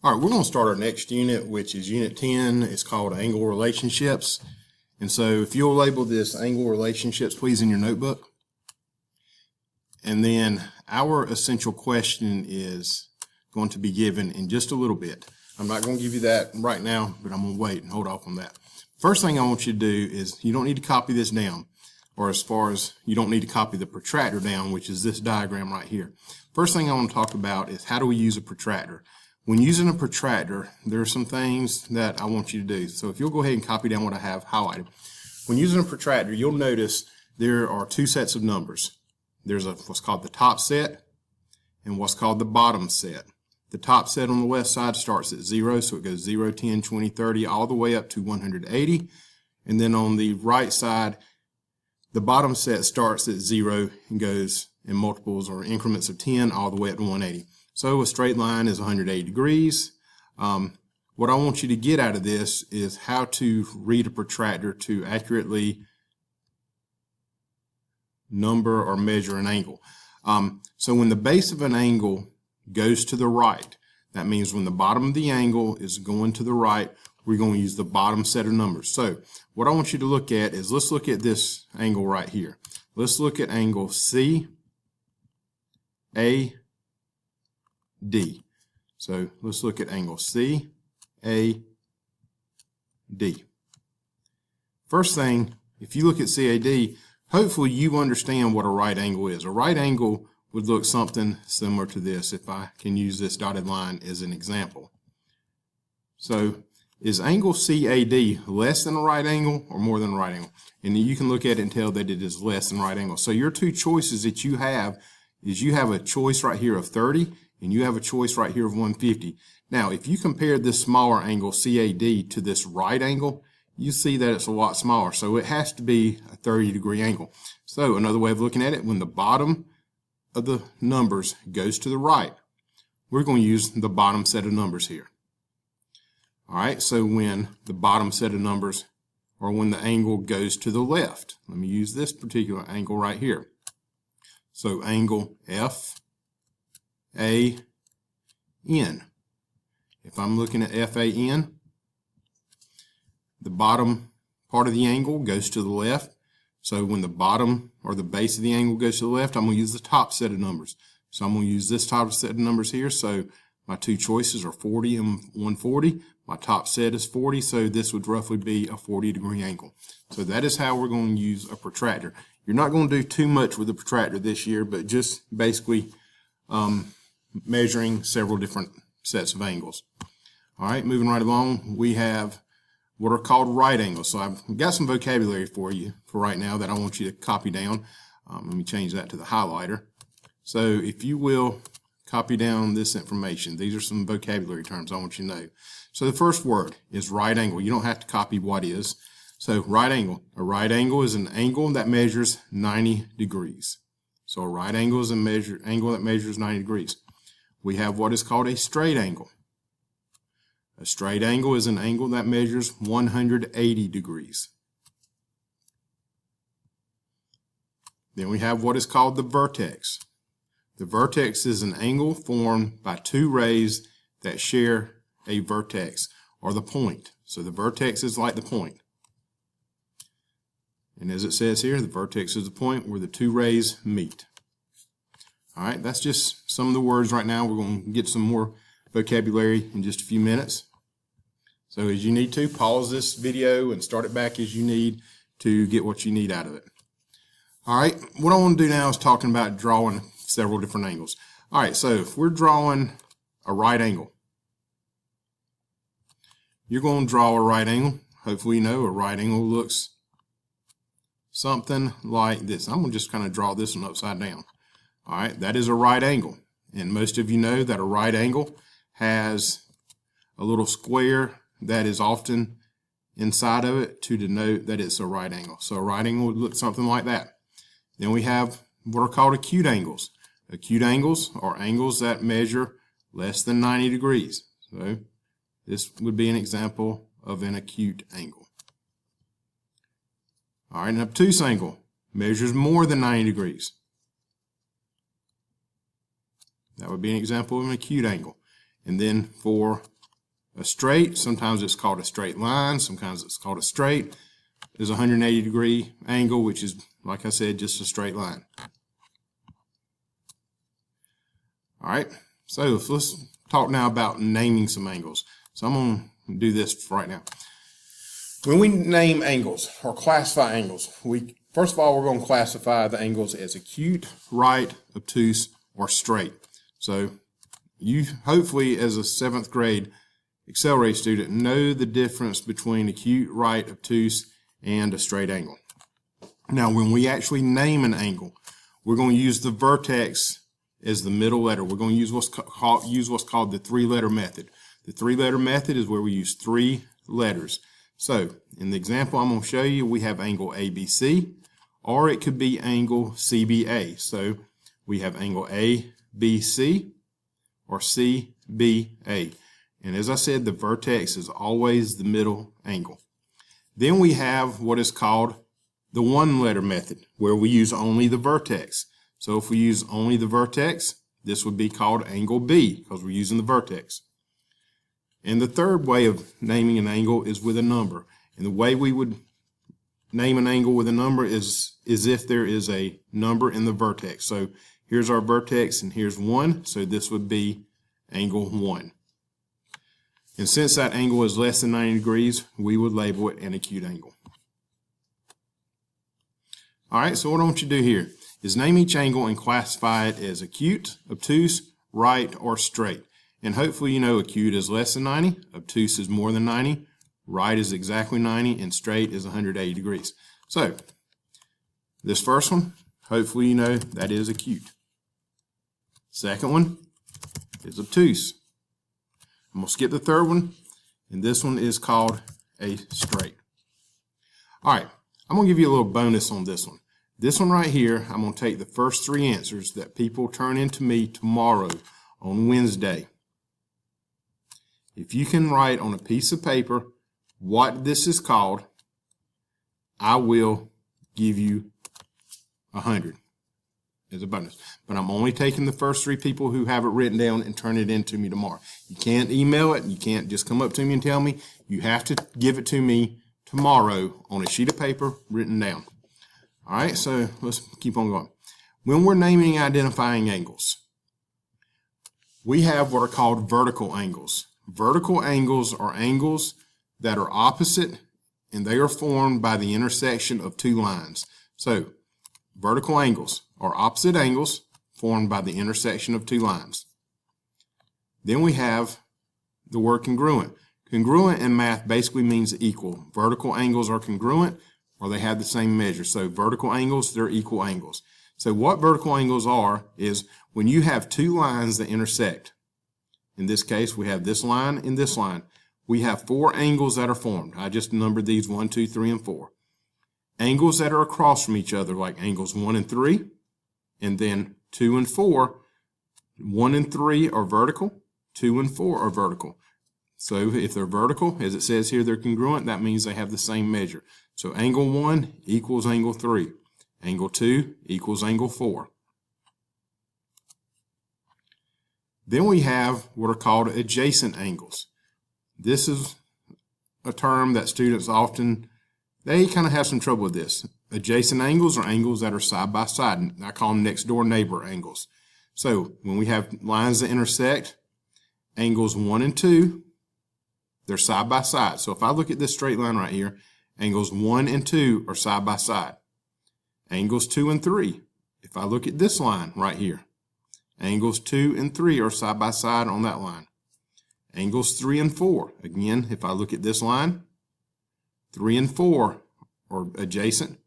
All right, we're going to start our next unit, which is Unit 10. It's called Angle Relationships. And so if you'll label this Angle Relationships, please, in your notebook. And then our essential question is going to be given in just a little bit. I'm not going to give you that right now, but I'm going to wait and hold off on that. First thing I want you to do is you don't need to copy this down, or as far as you don't need to copy the protractor down, which is this diagram right here. First thing I want to talk about is how do we use a protractor. When using a protractor, there are some things that I want you to do. So if you'll go ahead and copy down what I have highlighted. When using a protractor, you'll notice there are two sets of numbers. There's what's called the top set and what's called the bottom set. The top set on the left side starts at 0, so it goes 0, 10, 20, 30, all the way up to 180. And then on the right side, the bottom set starts at 0 and goes in multiples or increments of 10 all the way up to 180. So a straight line is 180 degrees. What I want you to get out of this is how to read a protractor to accurately number or measure an angle. So when the base of an angle goes to the right, that means when the bottom of the angle is going to the right, we're going to use the bottom set of numbers. So what I want you to look at is, let's look at this angle right here. Let's look at angle CAD. So let's look at angle CAD. First thing, if you look at CAD, hopefully you understand what a right angle is. A right angle would look something similar to this, if I can use this dotted line as an example. So is angle CAD less than a right angle or more than a right angle? And you can look at it and tell that it is less than a right angle. So your two choices that you have is you have a choice right here of 30 and you have a choice right here of 150. Now, if you compare this smaller angle CAD to this right angle, you see that it's a lot smaller. So it has to be a 30-degree angle. So another way of looking at it, when the bottom of the numbers goes to the right, we're going to use the bottom set of numbers here. All right, so when the bottom set of numbers, or when the angle goes to the left, let me use this particular angle right here. So angle FAN. If I'm looking at FAN, the bottom part of the angle goes to the left. So when the bottom or the base of the angle goes to the left, I'm going to use the top set of numbers. So I'm going to use this top set of numbers here. So my two choices are 40 and 140. My top set is 40, so this would roughly be a 40-degree angle. So that is how we're going to use a protractor. You're not going to do too much with the protractor this year, but just basically measuring several different sets of angles. All right, moving right along, we have what are called right angles. So I've got some vocabulary for you for right now that I want you to copy down. Let me change that to the highlighter. So if you will copy down this information, these are some vocabulary terms I want you to know. So the first word is right angle. You don't have to copy what is. So right angle. A right angle is an angle that measures 90 degrees. So a right angle is an angle that measures 90 degrees. We have what is called a straight angle. A straight angle is an angle that measures 180 degrees. Then we have what is called the vertex. The vertex is an angle formed by two rays that share a vertex, or the point. So the vertex is like the point. And as it says here, the vertex is the point where the two rays meet. All right, that's just some of the words right now. We're going to get some more vocabulary in just a few minutes. So as you need to, pause this video and start it back as you need to get what you need out of it. All right, what I want to do now is talking about drawing several different angles. All right, so if we're drawing a right angle, you're going to draw a right angle. Hopefully you know a right angle looks something like this. I'm going to just kind of draw this one upside down. All right, that is a right angle. And most of you know that a right angle has a little square that is often inside of it to denote that it's a right angle. So a right angle would look something like that. Then we have what are called acute angles. Acute angles are angles that measure less than 90 degrees. So this would be an example of an acute angle. All right, an obtuse angle measures more than 90 degrees. That would be an example of an acute angle. And then for a straight, sometimes it's called a straight line, sometimes it's called a straight, is a 180-degree angle, which is, like I said, just a straight line. All right, so let's talk now about naming some angles. So I'm going to do this right now. When we name angles or classify angles, first of all, we're going to classify the angles as acute, right, obtuse, or straight. So you hopefully, as a 7th grade Accelerate student, know the difference between acute, right, obtuse, and a straight angle. Now, when we actually name an angle, we're going to use the vertex as the middle letter. We're going to use what's called the 3-letter method. The 3-letter method is where we use 3 letters. So, in the example I'm going to show you, we have angle ABC, or it could be angle CBA. So, we have angle ABC or CBA. And as I said, the vertex is always the middle angle. Then we have what is called the 1-letter method, where we use only the vertex. So if we use only the vertex, this would be called angle B, because we're using the vertex. And the third way of naming an angle is with a number. And the way we would name an angle with a number is if there is a number in the vertex. So here's our vertex, and here's 1, so this would be angle 1. And since that angle is less than 90 degrees, we would label it an acute angle. All right, so what I want you to do here is name each angle and classify it as acute, obtuse, right, or straight. And hopefully you know acute is less than 90, obtuse is more than 90, right is exactly 90, and straight is 180 degrees. So this first one, hopefully you know that is acute. Second one is obtuse. I'm going to skip the third one, and this one is called a straight. All right, I'm going to give you a little bonus on this one. This one right here, I'm going to take the first 3 answers that people turn into me tomorrow on Wednesday. If you can write on a piece of paper what this is called, I will give you 100 as a bonus. But I'm only taking the first 3 people who have it written down and turn it in to me tomorrow. You can't email it. You can't just come up to me and tell me. You have to give it to me tomorrow on a sheet of paper written down. All right, so let's keep on going. When we're naming and identifying angles, we have what are called vertical angles. Vertical angles are angles that are opposite, and they are formed by the intersection of 2 lines. So vertical angles are opposite angles formed by the intersection of 2 lines. Then we have the word congruent. Congruent in math basically means equal. Vertical angles are congruent, or they have the same measure. So vertical angles, they're equal angles. So what vertical angles are is when you have 2 lines that intersect. In this case, we have this line and this line. We have 4 angles that are formed. I just numbered these 1, 2, 3, and 4. Angles that are across from each other, like angles 1 and 3, and then 2 and 4. 1 and 3 are vertical, 2 and 4 are vertical. So if they're vertical, as it says here, they're congruent, that means they have the same measure. So angle 1 equals angle 3. Angle 2 equals angle 4. Then we have what are called adjacent angles. This is a term that students often, they kind of have some trouble with this. Adjacent angles are angles that are side by side. I call them next door neighbor angles. So when we have lines that intersect, angles 1 and 2, they're side by side. So if I look at this straight line right here, angles 1 and 2 are side by side. Angles 2 and 3, if I look at this line right here, angles 2 and 3 are side by side on that line. Angles 3 and 4, again, if I look at this line, 3 and 4 are adjacent.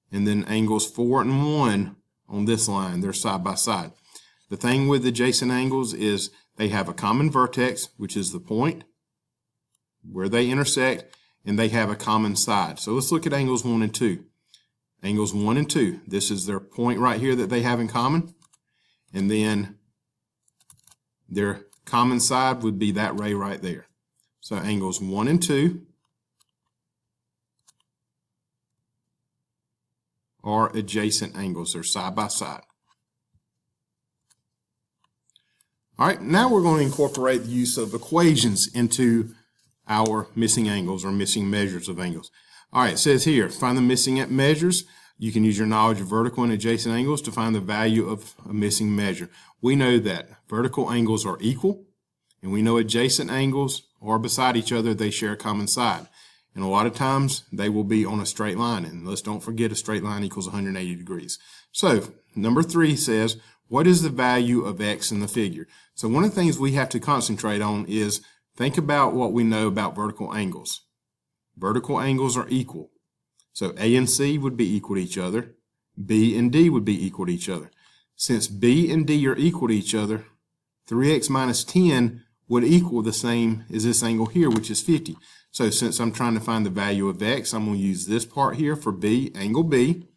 And then angles 4 and 1 on this line, they're side by side. The thing with adjacent angles is they have a common vertex, which is the point where they intersect, and they have a common side. So let's look at angles 1 and 2. Angles 1 and 2, this is their point right here that they have in common. And then their common side would be that ray right there. So angles 1 and 2 are adjacent angles. They're side by side. All right, now we're going to incorporate the use of equations into our missing angles or missing measures of angles. All right, it says here, find the missing measures. You can use your knowledge of vertical and adjacent angles to find the value of a missing measure. We know that vertical angles are equal, and we know adjacent angles are beside each other. They share a common side. And a lot of times they will be on a straight line. And let's don't forget a straight line equals 180 degrees. So number 3 says, what is the value of x in the figure? So one of the things we have to concentrate on is think about what we know about vertical angles. Vertical angles are equal. So A and C would be equal to each other. B and D would be equal to each other. Since B and D are equal to each other, 3x minus 10 would equal the same as this angle here, which is 50. So since I'm trying to find the value of x, I'm going to use this part here for B, angle B.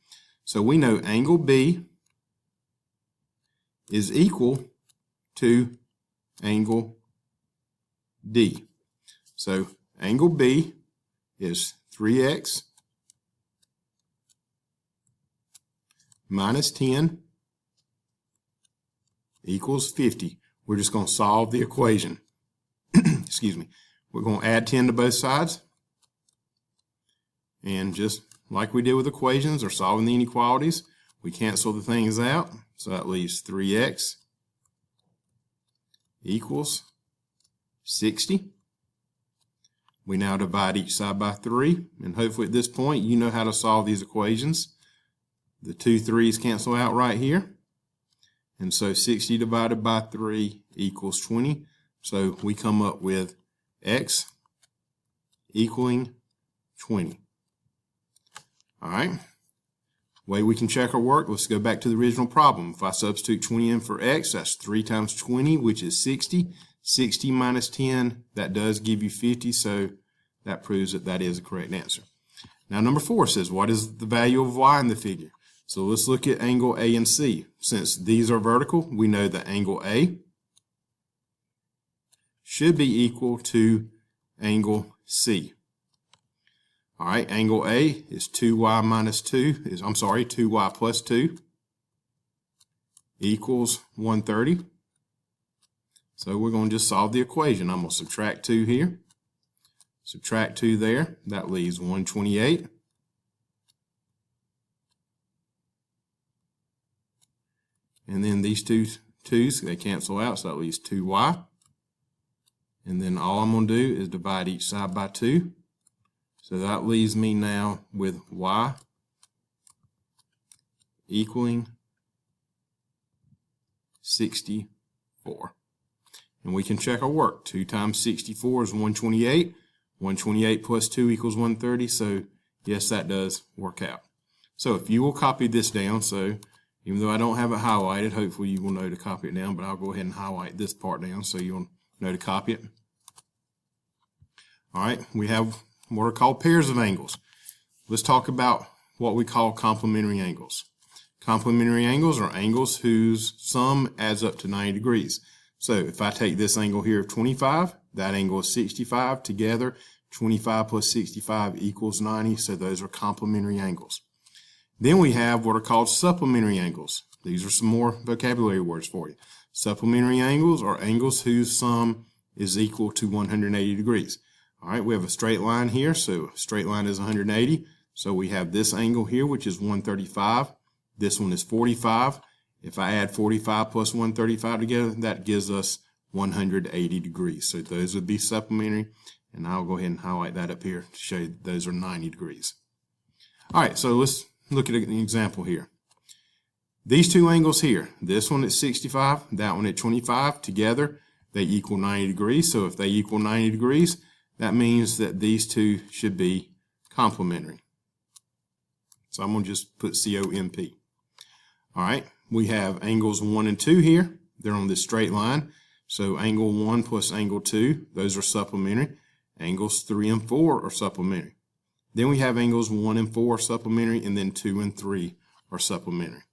So we know angle B is equal to angle D. So angle B is 3x minus 10 equals 50. We're just going to solve the equation. Excuse me. We're going to add 10 to both sides. And just like we did with equations or solving the inequalities, we cancel the things out. So that leaves 3x equals 60. We now divide each side by 3. And hopefully at this point you know how to solve these equations. The 2 3's cancel out right here. And so 60 divided by 3 equals 20. So we come up with x equaling 20. All right. Way we can check our work, let's go back to the original problem. If I substitute 20 in for x, that's 3 times 20, which is 60. 60 minus 10, that does give you 50, so that proves that that is the correct answer. Now number 4 says, what is the value of y in the figure? So let's look at angle A and C. Since these are vertical, we know that angle A should be equal to angle C. All right, angle A is 2y minus 2, 2y plus 2 equals 130. So we're going to just solve the equation. I'm going to subtract 2 here, subtract 2 there. That leaves 128. And then these two 2's, they cancel out, so that leaves 2y. And then all I'm going to do is divide each side by 2. So that leaves me now with y equaling 64. And we can check our work. 2 times 64 is 128. 128 plus 2 equals 130. So yes, that does work out. So if you will copy this down, so even though I don't have it highlighted, hopefully you will know to copy it down, but I'll go ahead and highlight this part down so you'll know to copy it. All right, we have what are called pairs of angles. Let's talk about what we call complementary angles. Complementary angles are angles whose sum adds up to 90 degrees. So if I take this angle here of 25, that angle is 65. Together, 25 plus 65 equals 90. So those are complementary angles. Then we have what are called supplementary angles. These are some more vocabulary words for you. Supplementary angles are angles whose sum is equal to 180 degrees. All right, we have a straight line here, so a straight line is 180. So we have this angle here, which is 135. This one is 45. If I add 45 plus 135 together, that gives us 180 degrees. So those would be supplementary, and I'll go ahead and highlight that up here to show you that those are 90 degrees. All right, so let's look at an example here. These two angles here, this one at 65, that one at 25, together they equal 90 degrees. So if they equal 90 degrees, that means that these two should be complementary. So I'm going to just put COMP. All right, we have angles 1 and 2 here. They're on this straight line. So angle 1 plus angle 2, those are supplementary. Angles 3 and 4 are supplementary. Then we have angles 1 and 4 are supplementary, and then 2 and 3 are supplementary.